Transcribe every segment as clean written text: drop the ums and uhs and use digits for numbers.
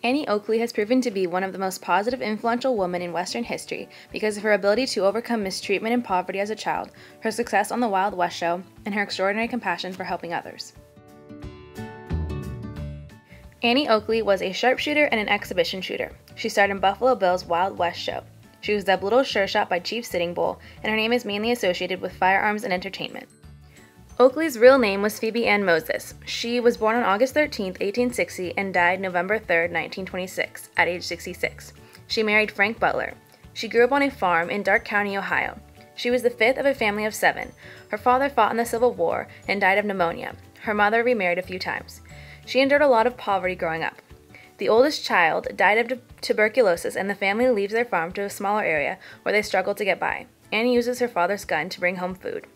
Annie Oakley has proven to be one of the most positive, influential women in Western history because of her ability to overcome mistreatment and poverty as a child, her success on the Wild West show, and her extraordinary compassion for helping others. Annie Oakley was a sharpshooter and an exhibition shooter. She starred in Buffalo Bill's Wild West show. She was dubbed Little Sure Shot by Chief Sitting Bull, and her name is mainly associated with firearms and entertainment. Oakley's real name was Phoebe Ann Moses. She was born on August 13, 1860, and died November 3, 1926, at age 66. She married Frank Butler. She grew up on a farm in Darke County, Ohio. She was the fifth of a family of 7. Her father fought in the Civil War and died of pneumonia. Her mother remarried a few times. She endured a lot of poverty growing up. The oldest child died of tuberculosis, and the family leaves their farm to a smaller area where they struggle to get by. Annie uses her father's gun to bring home food.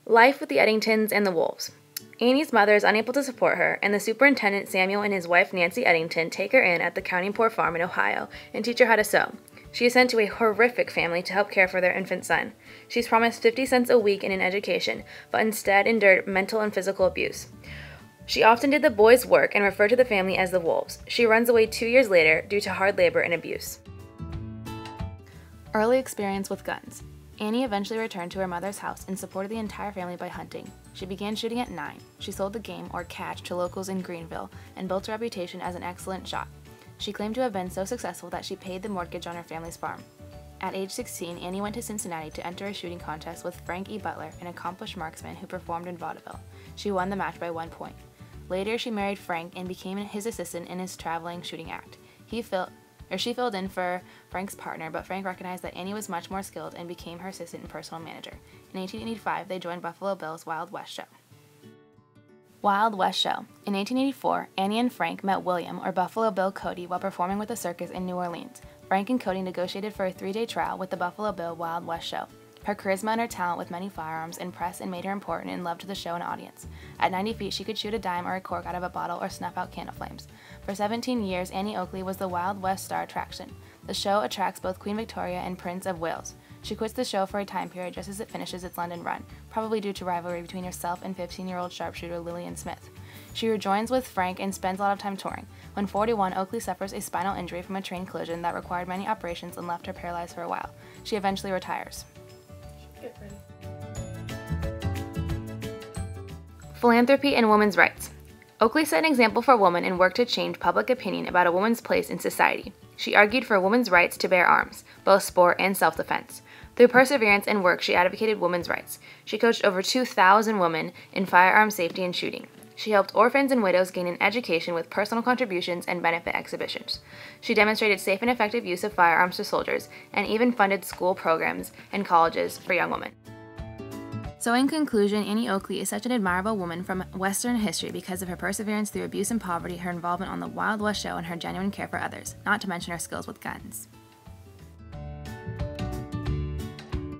Life with the Eddingtons and the Wolves. Annie's mother is unable to support her, and the superintendent Samuel and his wife Nancy Eddington take her in at the County Poor Farm in Ohio and teach her how to sew. She is sent to a horrific family to help care for their infant son. She's promised 50 cents a week in an education, but instead endured mental and physical abuse. She often did the boys' work and referred to the family as the Wolves. She runs away 2 years later due to hard labor and abuse. Early experience with guns. Annie eventually returned to her mother's house and supported the entire family by hunting. She began shooting at 9. She sold the game, or catch, to locals in Greenville and built a reputation as an excellent shot. She claimed to have been so successful that she paid the mortgage on her family's farm. At age 16, Annie went to Cincinnati to enter a shooting contest with Frank E. Butler, an accomplished marksman who performed in vaudeville. She won the match by 1 point. Later, she married Frank and became his assistant in his traveling shooting act. She filled in for Frank's partner, but Frank recognized that Annie was much more skilled and became her assistant and personal manager. In 1885, they joined Buffalo Bill's Wild West show. Wild West show. In 1884, Annie and Frank met William, or Buffalo Bill Cody, while performing with a circus in New Orleans. Frank and Cody negotiated for a 3-day trial with the Buffalo Bill Wild West show. Her charisma and her talent with many firearms impressed and made her important and loved to the show and audience. At 90 feet, she could shoot a dime or a cork out of a bottle or snuff out candle flames. For 17 years, Annie Oakley was the Wild West star attraction. The show attracts both Queen Victoria and Prince of Wales. She quits the show for a time period just as it finishes its London run, probably due to rivalry between herself and 15-year-old sharpshooter Lillian Smith. She rejoins with Frank and spends a lot of time touring. When 41, Oakley suffers a spinal injury from a train collision that required many operations and left her paralyzed for a while. She eventually retires. Philanthropy and women's rights. Oakley set an example for women and worked to change public opinion about a woman's place in society. She argued for women's rights to bear arms, both sport and self-defense. Through perseverance and work, she advocated women's rights. She coached over 2,000 women in firearm safety and shooting. She helped orphans and widows gain an education with personal contributions and benefit exhibitions. She demonstrated safe and effective use of firearms to soldiers and even funded school programs and colleges for young women. So in conclusion, Annie Oakley is such an admirable woman from Western history because of her perseverance through abuse and poverty, her involvement on the Wild West show, and her genuine care for others, not to mention her skills with guns.